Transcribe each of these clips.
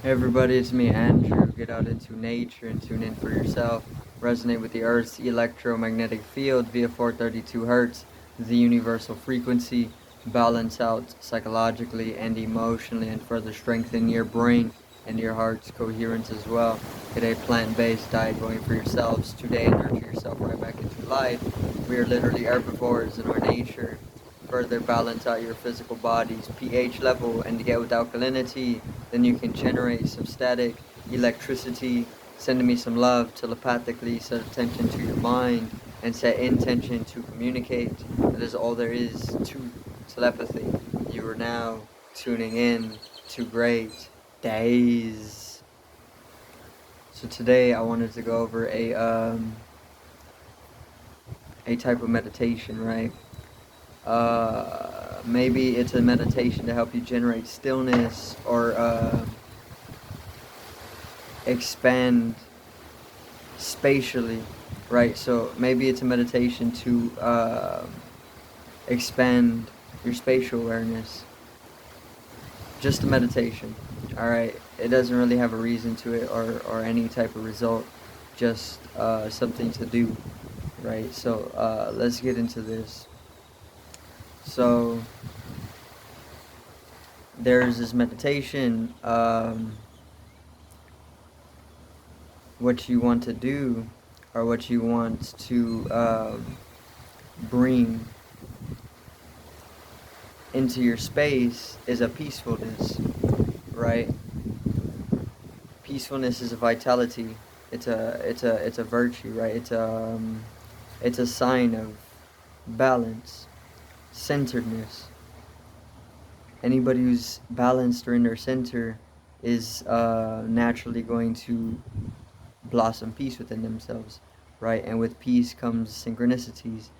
Hey everybody, it's me, Andrew. Get out into nature and tune in for yourself. Resonate with the Earth's electromagnetic field via 432 Hertz, the universal frequency. Balance out psychologically and emotionally and further strengthen your brain and your heart's coherence as well. Get a plant-based diet going for yourselves today and nurture yourself right back into life. We are literally herbivores in our nature. Further balance out your physical body's pH level and to get with alkalinity. Then you can generate some static electricity, sending me some love telepathically, set attention to your mind, and set intention to communicate. That is all there is to telepathy. You are now tuning in to Great Days. So today I wanted to go over a type of meditation, right? Maybe it's a meditation to help you generate stillness or expand spatially, right? So maybe it's a meditation to expand your spatial awareness. Just a meditation, all right? It doesn't really have a reason to it or any type of result, just something to do, right? So let's get into this. So there's this meditation. What you want to do or what you want to bring into your space is a peacefulness, right? Peacefulness is a vitality. It's a virtue, right? It's a sign of balance, centeredness. Anybody who's balanced or in their center is naturally going to blossom peace within themselves, right? And with peace comes synchronicities,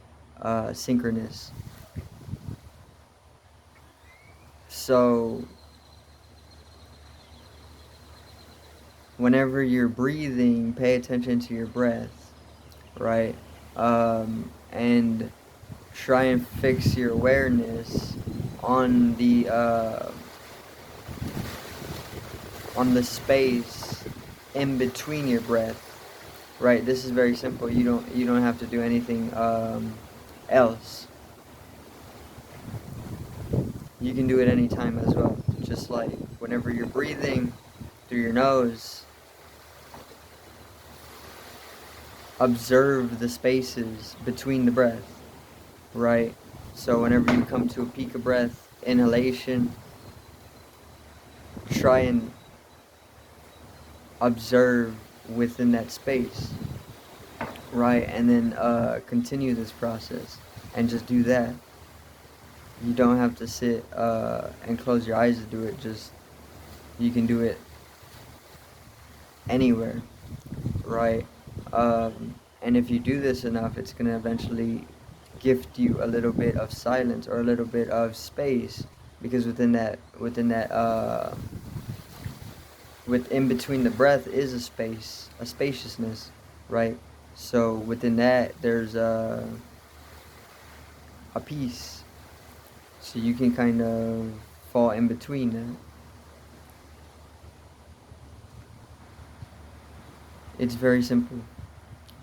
synchronous. So whenever you're breathing, pay attention to your breath, right? And try and fix your awareness on the space in between your breath, right? This is very simple. You don't have to do anything else. You can do it anytime as well. Just like whenever you're breathing through your nose, observe the spaces between the breath, right? So whenever you come to a peak of breath, inhalation, try and observe within that space, right? And then continue this process and just do that. You don't have to sit and close your eyes to do it. Just, you can do it anywhere, right? And if you do this enough, it's going to eventually gift you a little bit of silence or a little bit of space, because within between the breath is a space, a spaciousness, right? So within that, there's a peace. So you can kind of fall in between that. It's very simple,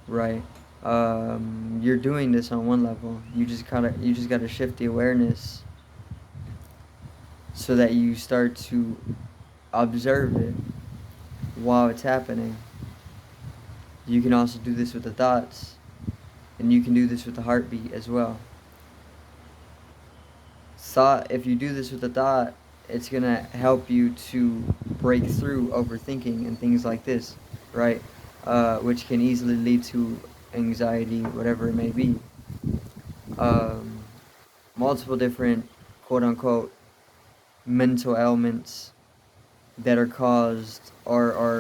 right? You're doing this on one level. You just gotta shift the awareness so that you start to observe it while it's happening. You can also do this with the thoughts, and you can do this with the heartbeat as well. If you do this with the thought, it's gonna help you to break through overthinking and things like this, right? Which can easily lead to anxiety, whatever it may be. Multiple different quote-unquote mental ailments that are caused or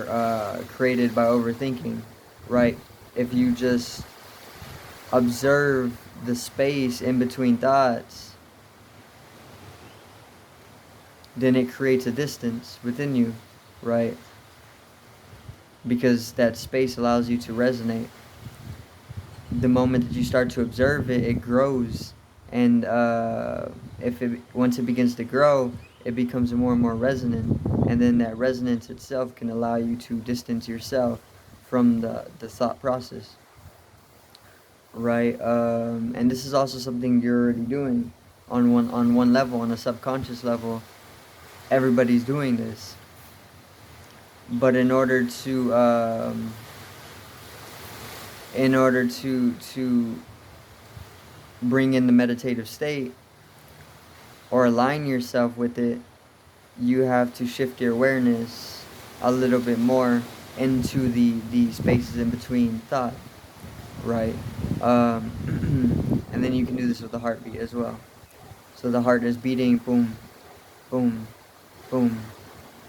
created by overthinking, right? If you just observe the space in between thoughts, then it creates a distance within you, right? Because that space allows you to resonate. The moment that you start to observe it, it grows, and once it begins to grow, it becomes more and more resonant, and then that resonance itself can allow you to distance yourself from the thought process, right? And this is also something you're already doing on one level, on a subconscious level. Everybody's doing this, but in order to bring in the meditative state or align yourself with it, you have to shift your awareness a little bit more into the spaces in between thought, right? And then you can do this with the heartbeat as well. So the heart is beating, boom, boom, boom,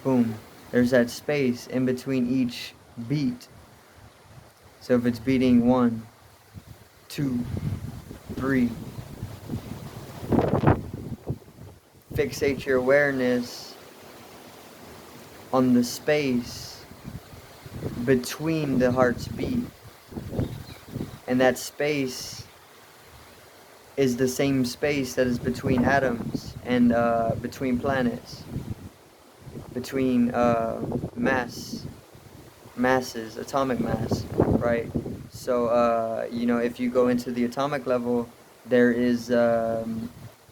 boom. There's that space in between each beat. So if it's beating 1, 2, 3, fixate your awareness on the space between the heart's beat. And that space is the same space that is between atoms and between planets, between masses, atomic mass, right? So, if you go into the atomic level, there is a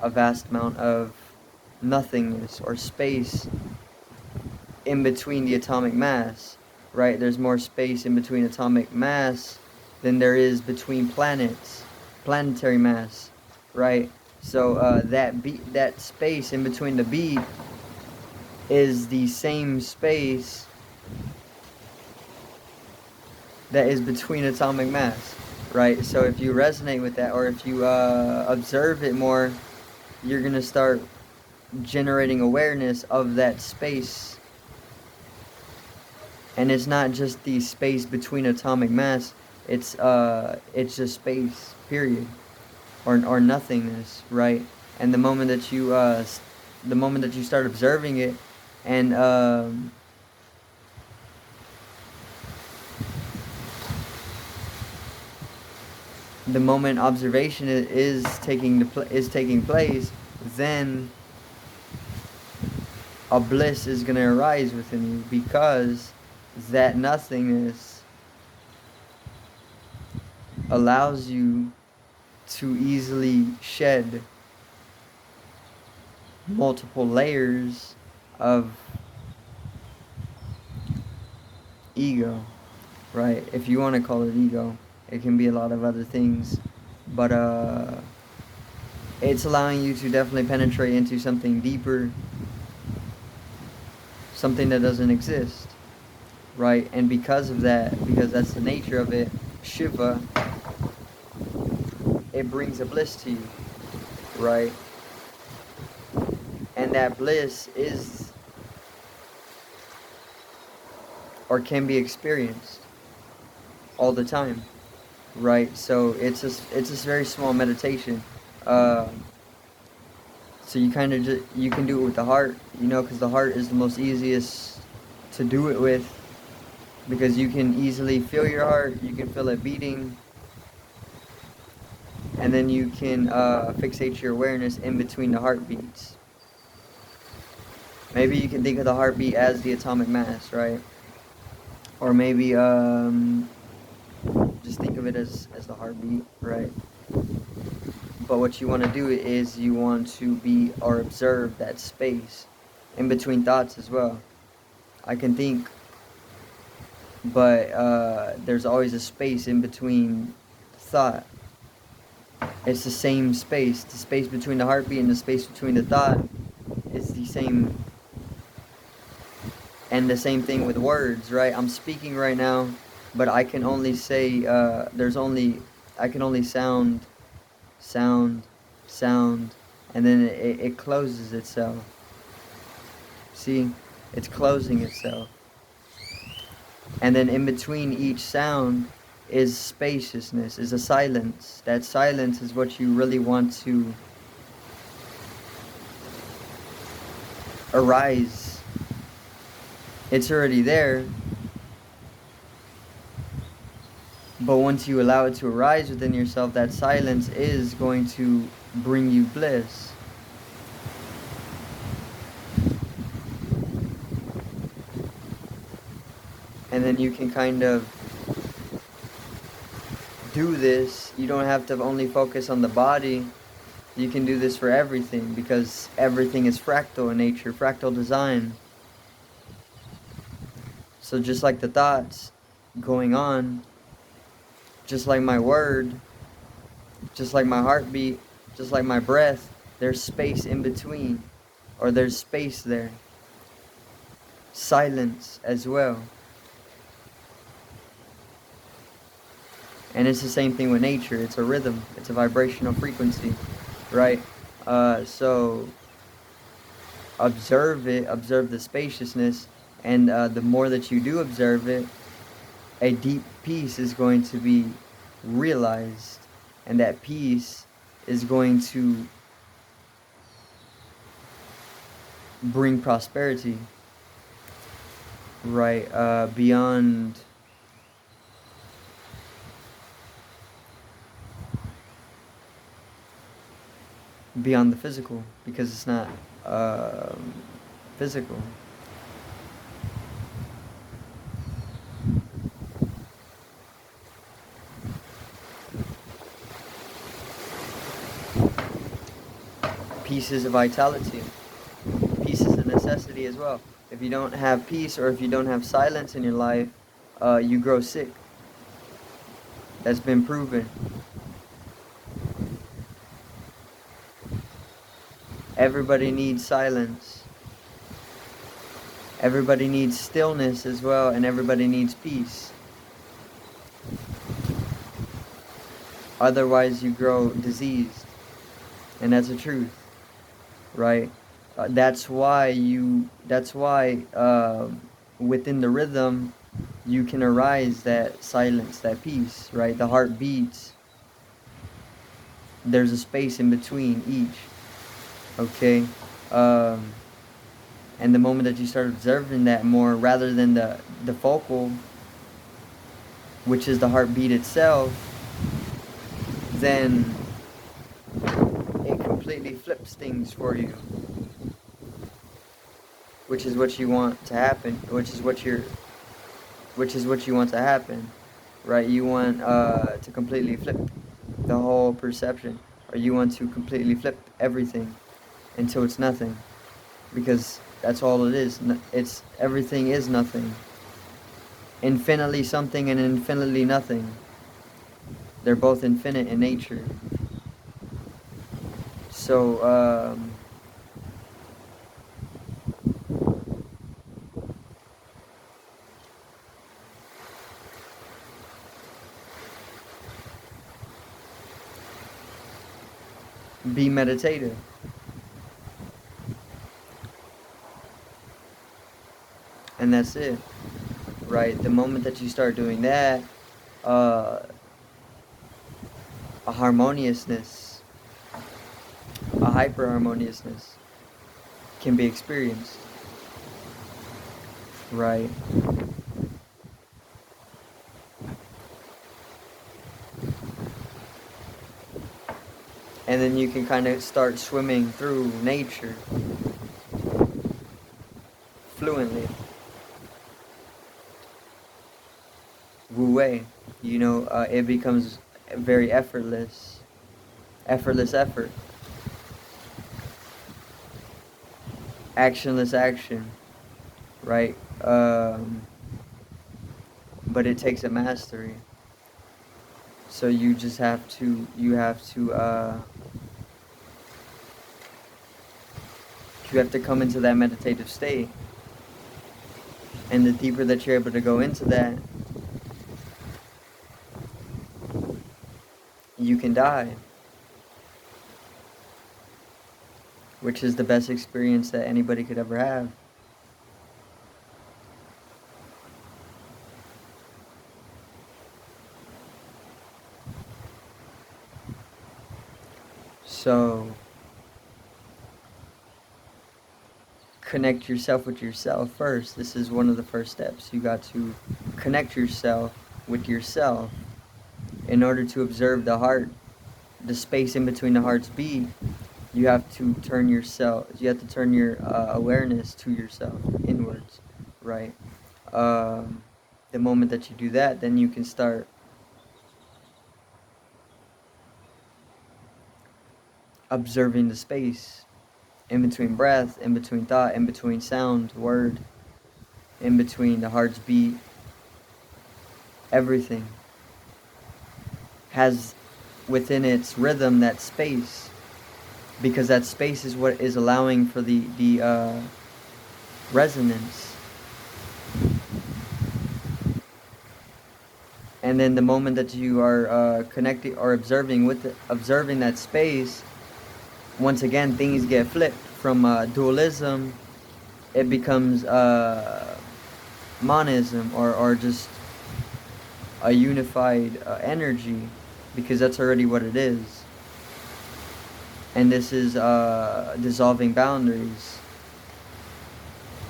vast amount of nothingness or space in between the atomic mass, right? There's more space in between atomic mass than there is between planets, planetary mass, right? So that space in between the beat is the same space that is between atomic mass, right? So if you resonate with that, or if you observe it more, you're gonna start generating awareness of that space. And it's not just the space between atomic mass, it's just space, period, or nothingness, right? And the moment that you start observing it, and the moment observation is taking place, then a bliss is going to arise within you, because that nothingness allows you to easily shed multiple layers of ego, right? If you want to call it ego, it can be a lot of other things, but it's allowing you to definitely penetrate into something deeper, something that doesn't exist, right? And because of that, because that's the nature of it, Shiva, it brings a bliss to you, right? And that bliss is, or can be experienced all the time, right? So it's a very small meditation. So you kind of you can do it with the heart, because the heart is the most easiest to do it with, because you can easily feel your heart, you can feel it beating, and then you can fixate your awareness in between the heartbeats. Maybe you can think of the heartbeat as the atomic mass, right? Or maybe just think of it as the heartbeat, right? But what you want to do is you want to be or observe that space in between thoughts as well. I can think, but there's always a space in between thought. It's the same space. The space between the heartbeat and the space between the thought is the same. And the same thing with words, right? I'm speaking right now, but I can only say, I can only sound, and then it closes itself. See? It's closing itself. And then in between each sound is spaciousness, is a silence. That silence is what you really want to arise. It's already there. But once you allow it to arise within yourself, that silence is going to bring you bliss. And then you can kind of do this. You don't have to only focus on the body. You can do this for everything, because everything is fractal in nature, fractal design. So just like the thoughts going on, just like my word, just like my heartbeat, just like my breath, there's space in between, or there's space there. Silence as well. And it's the same thing with nature. It's a rhythm. It's a vibrational frequency, right? So observe it, observe the spaciousness, and the more that you do observe it, a deep peace is going to be realized, and that peace is going to bring prosperity, right? Beyond the physical, because it's not physical. Peace is a vitality. Peace is a necessity as well. If you don't have peace, or if you don't have silence in your life, you grow sick. That's been proven. Everybody needs silence. Everybody needs stillness as well, and everybody needs peace. Otherwise you grow diseased. And that's the truth, right? That's why within the rhythm you can arise that silence, that peace, right? The heart beats. There's a space in between each. Okay? And the moment that you start observing that more, rather than the focal, which is the heartbeat itself, then it completely flips things for you. Which is what you want to happen, which is what you want to happen, right? You want to completely flip the whole perception, or you want to completely flip everything until it's nothing, because that's all it is. It's everything is nothing. Infinitely something and infinitely nothing. They're both infinite in nature. So be meditative. And that's it, right? The moment that you start doing that, a harmoniousness, a hyper harmoniousness can be experienced, right? And then you can kind of start swimming through nature fluently. Wu Wei, it becomes very effortless effort, actionless action, right? But it takes a mastery. So you just have to come into that meditative state. And the deeper that you're able to go into that, you can die. Which is the best experience that anybody could ever have. So connect yourself with yourself first. This is one of the first steps. You got to connect yourself with yourself in order to observe the heart, the space in between the heart's beat. You have to turn your awareness to yourself, inwards, right? The moment that you do that, then you can start observing the space in between breath, in between thought, in between sound, word, in between the heart's beat. Everything has within its rhythm that space, because that space is what is allowing for the resonance. And then the moment that you are connecting or observing that space, once again things get flipped from dualism. It becomes monism, or just a unified energy, because that's already what it is. And this is dissolving boundaries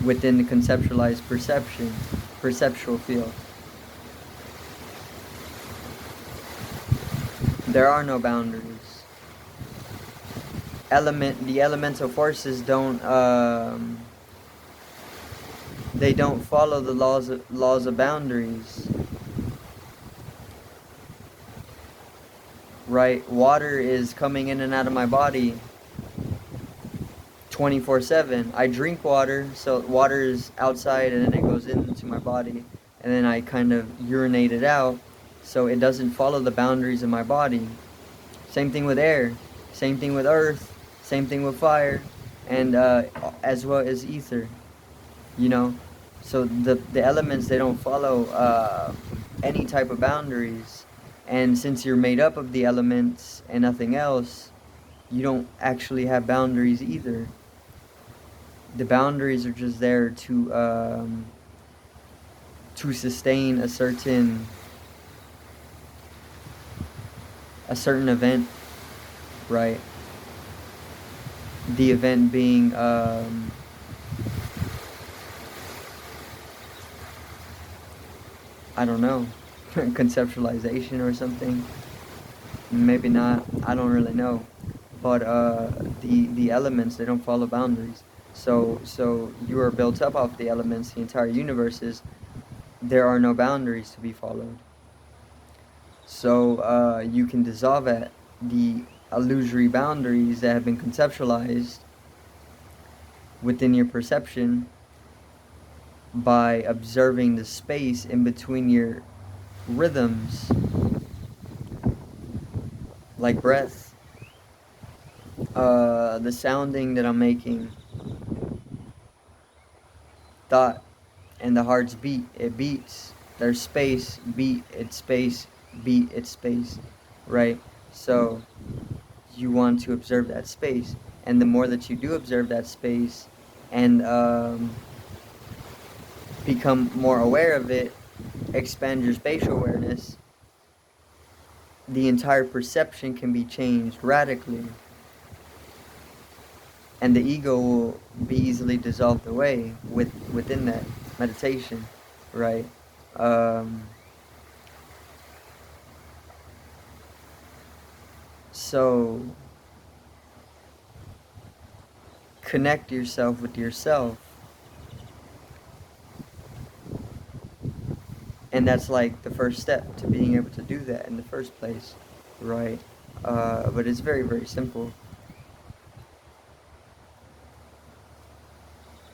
within the conceptualized perceptual field. There are no boundaries. The elemental forces don't they don't follow the laws of boundaries. Right? Water is coming in and out of my body 24/7. I drink water, so water is outside and then it goes into my body, and then I kind of urinate it out, so it doesn't follow the boundaries of my body. Same thing with air, same thing with earth, same thing with fire, and as well as ether, so the elements, they don't follow any type of boundaries. And since you're made up of the elements and nothing else, you don't actually have boundaries either. The boundaries are just there to sustain a certain event, right? The event being I don't know, conceptualization or something. Maybe not. I don't really know. But the elements, they don't follow boundaries. So you are built up off the elements. The entire universe is. There are no boundaries to be followed. So you can dissolve at the illusory boundaries that have been conceptualized within your perception by observing the space in between your rhythms, like breath, the sounding that I'm making, thought, and the heart's beat. It beats. There's space, beat, it's space, beat, it's space, right? So you want to observe that space, and the more that you do observe that space and become more aware of it, expand your spatial awareness, the entire perception can be changed radically, and the ego will be easily dissolved away within that meditation, right? So connect yourself with yourself, and that's like the first step to being able to do that in the first place, right? But it's very, very simple.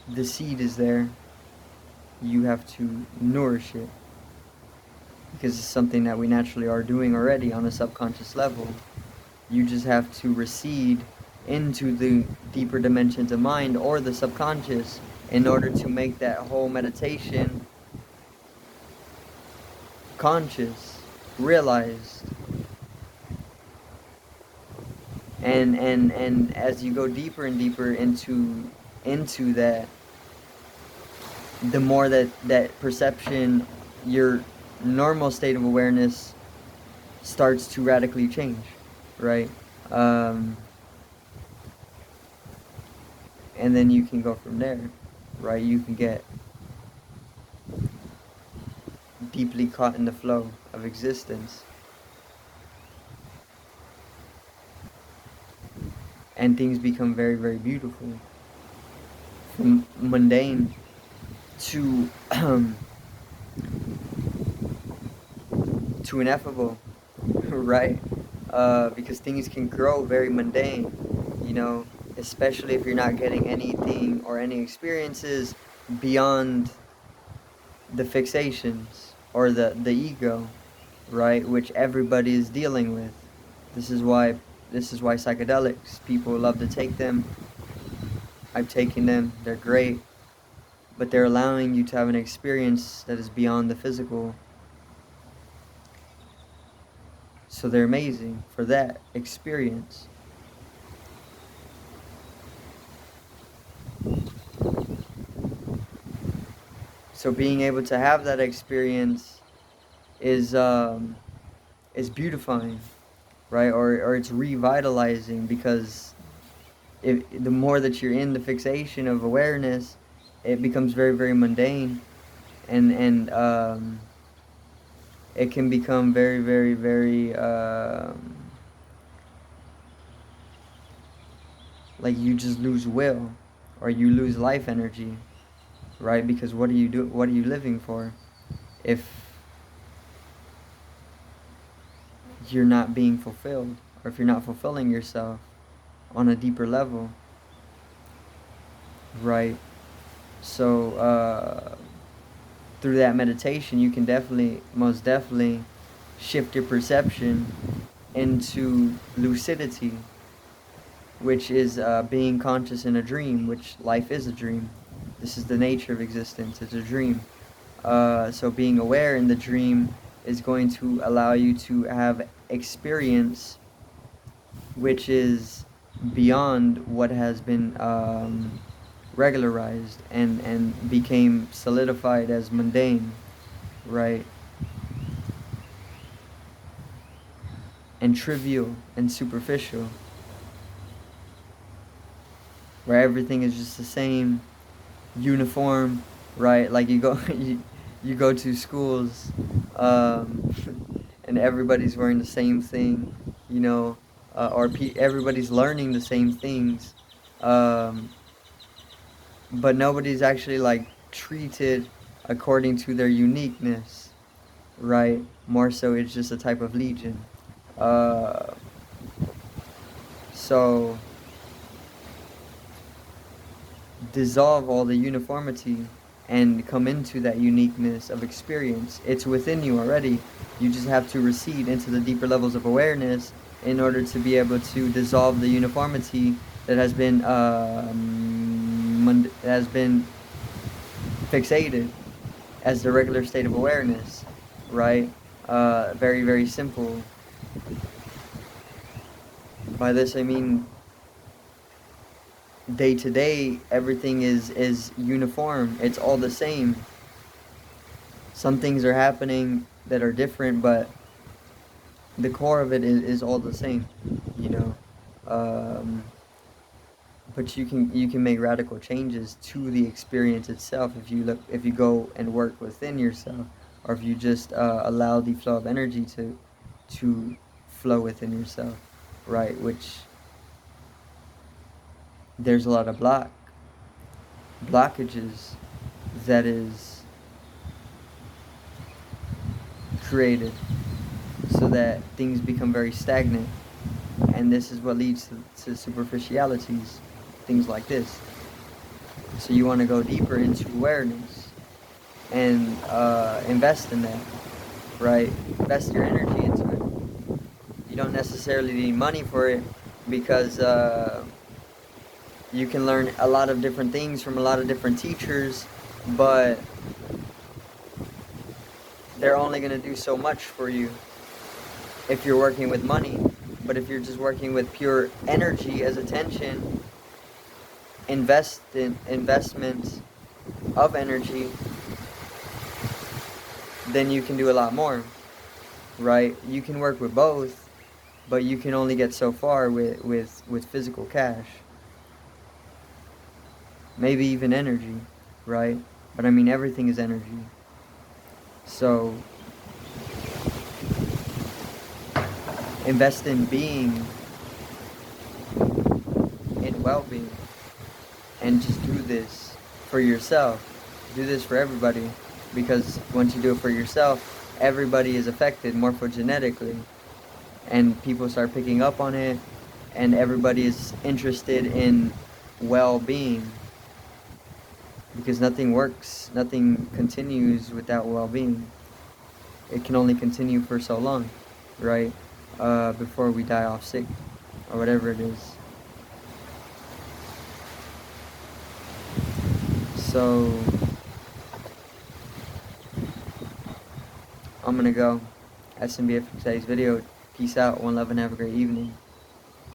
The seed is there. You have to nourish it, because it's something that we naturally are doing already on a subconscious level. You just have to recede into the deeper dimensions of mind or the subconscious in order to make that whole meditation conscious, realized. And as you go deeper and deeper into that, the more that perception, your normal state of awareness starts to radically change, right? And then you can go from there, right? You can get deeply caught in the flow of existence, and things become very, very beautiful, from mundane to to ineffable, right? Because things can grow very mundane, you know, especially if you're not getting anything or any experiences beyond the fixations or the ego, right? Which everybody is dealing with. This is why psychedelics, people love to take them. I've taken them, they're great, but they're allowing you to have an experience that is beyond the physical. So they're amazing for that experience. So being able to have that experience is beautifying, right? Or it's revitalizing, because the more that you're in the fixation of awareness, it becomes very, very mundane, and it can become very, very, very like you just lose will, or you lose life energy, right? Because what are you living for if you're not being fulfilled, or if you're not fulfilling yourself on a deeper level, right? So through that meditation, you can most definitely shift your perception into lucidity, which is being conscious in a dream, which life is a dream. This is the nature of existence. It's a dream. So being aware in the dream is going to allow you to have experience which is beyond what has been regularized and became solidified as mundane, right? And trivial and superficial, where everything is just the same, uniform, right? Like you go you go to schools and everybody's wearing the same thing, you know, everybody's learning the same things, but nobody's actually like treated according to their uniqueness, right? More so it's just a type of legion. So dissolve all the uniformity and come into that uniqueness of experience. It's within you already. You just have to recede into the deeper levels of awareness in order to be able to dissolve the uniformity that has been fixated as the regular state of awareness, right? Very, very simple. By this I mean day to day, everything is uniform. It's all the same. Some things are happening that are different, but the core of it is all the same, you know. But you can make radical changes to the experience itself if you go and work within yourself, or if you just allow the flow of energy to flow within yourself, right? Which there's a lot of blockages that is created so that things become very stagnant, and this is what leads to superficialities, things like this. So you want to go deeper into awareness and invest in that, right? Invest your energy into it. You don't necessarily need money for it, because you can learn a lot of different things from a lot of different teachers, but they're only going to do so much for you if you're working with money. But if you're just working with pure energy as attention, investment of energy, then you can do a lot more, right? You can work with both, but you can only get so far with physical cash. Maybe even energy, right? But I mean, everything is energy. So invest in being, in well-being, and just do this for yourself. Do this for everybody, because once you do it for yourself, everybody is affected morphogenetically, and people start picking up on it, and everybody is interested in well-being, because nothing works, nothing continues without well-being. It can only continue for so long, right? Before we die off sick or whatever it is. So I'm gonna go. That's gonna be it for today's video. Peace out, one love, and have a great evening.